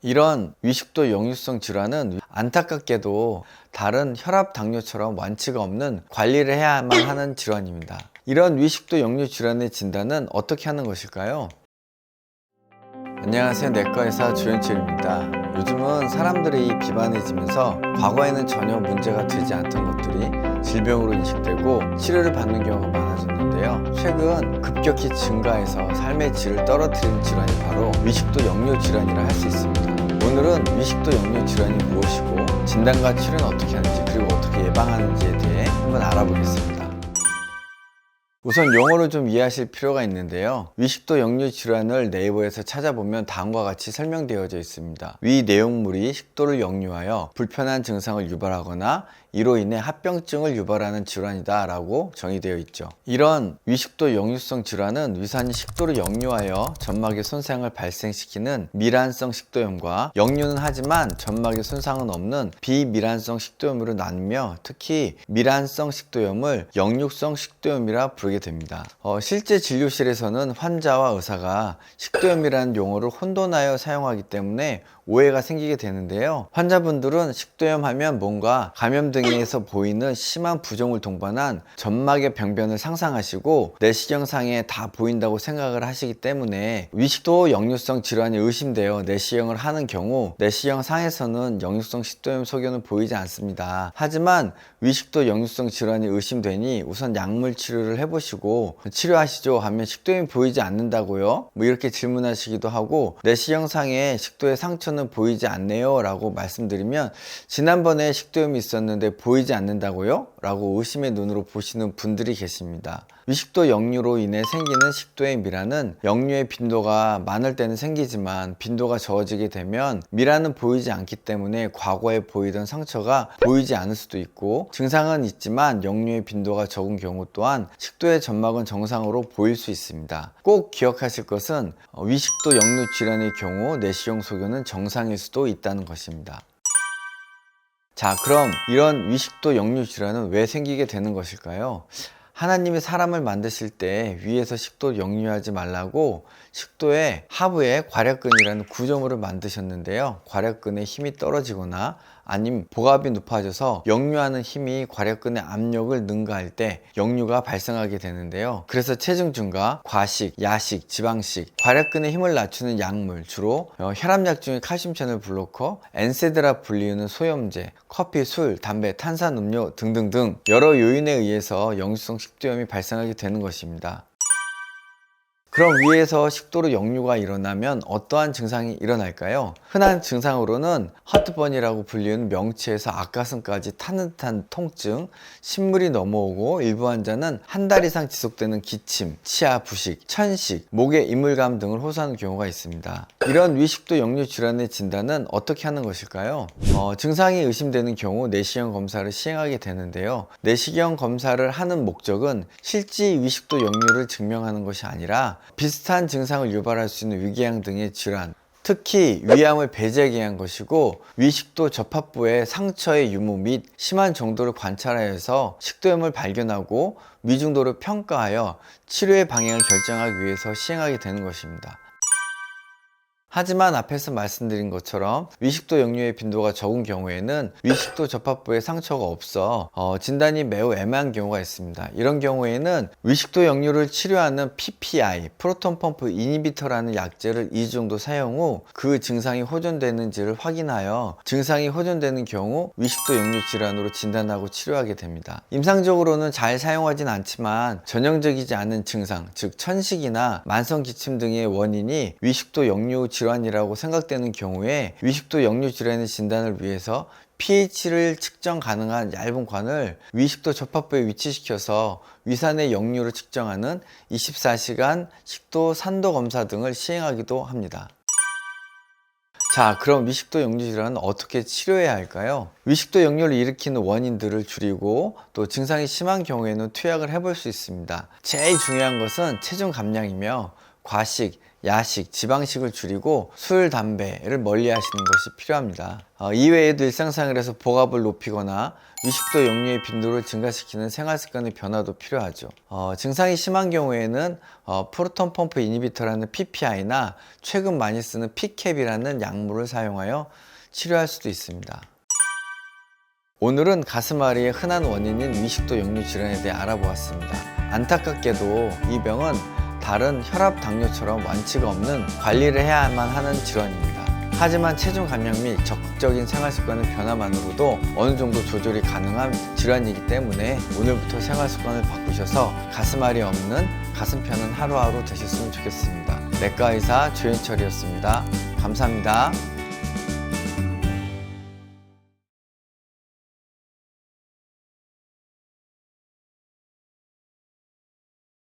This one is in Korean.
이런 위식도 역류성 질환은 안타깝게도 다른 혈압, 당뇨처럼 완치가 없는 관리를 해야만 하는 질환입니다. 이런 위식도 역류 질환의 진단은 어떻게 하는 것일까요? 안녕하세요, 내과의사 주현철입니다. 요즘은 사람들이 비만해지면서 과거에는 전혀 문제가 되지 않던 것들이 질병으로 인식되고 치료를 받는 경우가 많아졌는데요. 최근 급격히 증가해서 삶의 질을 떨어뜨리는 질환이 바로 위식도 역류 질환이라 할 수 있습니다. 오늘은 위식도 역류 질환이 무엇이고 진단과 치료는 어떻게 하는지, 그리고 어떻게 예방하는지에 대해 한번 알아보겠습니다. 우선 용어를 좀 이해하실 필요가 있는데요. 위식도 역류 질환을 네이버에서 찾아보면 다음과 같이 설명되어져 있습니다. 위 내용물이 식도를 역류하여 불편한 증상을 유발하거나 이로 인해 합병증을 유발하는 질환이다 라고 정의되어 있죠. 이런 위식도 역류성 질환은 위산이 식도를 역류하여 점막의 손상을 발생시키는 미란성 식도염과 역류는 하지만 점막의 손상은 없는 비미란성 식도염으로 나누며, 특히 미란성 식도염을 역류성 식도염이라 부르게 됩니다. 실제 진료실에서는 환자와 의사가 식도염이라는 용어를 혼돈하여 사용하기 때문에 오해가 생기게 되는데요. 환자분들은 식도염 하면 뭔가 감염 등에서 보이는 심한 부종을 동반한 점막의 병변을 상상하시고 내시경상에 다 보인다고 생각을 하시기 때문에 위식도 역류성 질환이 의심되어 내시경을 하는 경우 내시경상에서는 역류성 식도염 소견은 보이지 않습니다. 하지만 위식도 역류성 질환이 의심되니 우선 약물 치료를 해보시고 치료하시죠 하면 식도염이 보이지 않는다고요? 이렇게 질문하시기도 하고, 내시경상에 식도에 상처는 보이지 않네요 라고 말씀드리면 지난번에 식도염이 있었는데 보이지 않는다고요? 라고 의심의 눈으로 보시는 분들이 계십니다. 위식도 역류로 인해 생기는 식도의 미란은 역류의 빈도가 많을 때는 생기지만 빈도가 적어지게 되면 미란은 보이지 않기 때문에 과거에 보이던 상처가 보이지 않을 수도 있고, 증상은 있지만 역류의 빈도가 적은 경우 또한 식도의 점막은 정상으로 보일 수 있습니다. 꼭 기억하실 것은 위식도 역류 질환의 경우 내시경 소견은 정상일 수도 있다는 것입니다. 자, 그럼 이런 위식도 역류 질환은 왜 생기게 되는 것일까요? 하나님이 사람을 만드실 때 위에서 식도를 역류하지 말라고 식도의 하부에 괄약근이라는 구조물을 만드셨는데요. 괄약근의 힘이 떨어지거나 아니면 복압이 높아져서 역류하는 힘이 괄약근의 압력을 능가할 때 역류가 발생하게 되는데요. 그래서 체중 증가, 과식, 야식, 지방식, 괄약근의 힘을 낮추는 약물, 주로 혈압약 중에 칼슘 채널 블로커, 엔세드라 불리우는 소염제, 커피, 술, 담배, 탄산음료 등등등 여러 요인에 의해서 역류성 식도염이 발생하게 되는 것입니다. 그럼 위에서 식도로 역류가 일어나면 어떠한 증상이 일어날까요? 흔한 증상으로는 하트번이라고 불리는 명치에서 앞가슴까지 타는 듯한 통증, 신물이 넘어오고 일부 환자는 한 달 이상 지속되는 기침, 치아 부식, 천식, 목에 이물감 등을 호소하는 경우가 있습니다. 이런 위식도 역류 질환의 진단은 어떻게 하는 것일까요? 증상이 의심되는 경우 내시경 검사를 시행하게 되는데요. 내시경 검사를 하는 목적은 실제 위식도 역류를 증명하는 것이 아니라 비슷한 증상을 유발할 수 있는 위궤양 등의 질환, 특히 위암을 배제하기 위한 것이고, 위식도 접합부의 상처의 유무 및 심한 정도를 관찰하여서 식도염을 발견하고 위중도를 평가하여 치료의 방향을 결정하기 위해서 시행하게 되는 것입니다. 하지만 앞에서 말씀드린 것처럼 위식도 역류의 빈도가 적은 경우에는 위식도 접합부에 상처가 없어 진단이 매우 애매한 경우가 있습니다. 이런 경우에는 위식도 역류를 치료하는 PPI, 프로톤 펌프 이니비터라는 약제를 2주 정도 사용 후 그 증상이 호전되는지를 확인하여 증상이 호전되는 경우 위식도 역류 질환으로 진단하고 치료하게 됩니다. 임상적으로는 잘 사용하진 않지만 전형적이지 않은 증상, 즉 천식이나 만성 기침 등의 원인이 위식도 역류 질환이라고 생각되는 경우에 위식도 역류 질환의 진단을 위해서 pH를 측정 가능한 얇은 관을 위식도 접합부에 위치시켜서 위산의 역류를 측정하는 24시간 식도 산도 검사 등을 시행하기도 합니다. 자, 그럼 위식도 역류 질환은 어떻게 치료해야 할까요? 위식도 역류를 일으키는 원인들을 줄이고 또 증상이 심한 경우에는 투약을 해볼 수 있습니다. 제일 중요한 것은 체중 감량이며 과식, 야식, 지방식을 줄이고 술, 담배를 멀리 하시는 것이 필요합니다. 이외에도 일상생활에서 복압을 높이거나 위식도 역류의 빈도를 증가시키는 생활습관의 변화도 필요하죠. 증상이 심한 경우에는 프로톤 펌프 이니비터라는 PPI나 최근 많이 쓰는 PCAB이라는 약물을 사용하여 치료할 수도 있습니다. 오늘은 가슴앓이의 흔한 원인인 위식도 역류 질환에 대해 알아보았습니다. 안타깝게도 이 병은 다른 혈압, 당뇨처럼 완치가 없는 관리를 해야만 하는 질환입니다. 하지만 체중 감량 및 적극적인 생활습관의 변화만으로도 어느 정도 조절이 가능한 질환이기 때문에 오늘부터 생활습관을 바꾸셔서 가슴앓이 없는 가슴 편한 하루하루 되셨으면 좋겠습니다. 내과의사 조현철이었습니다. 감사합니다.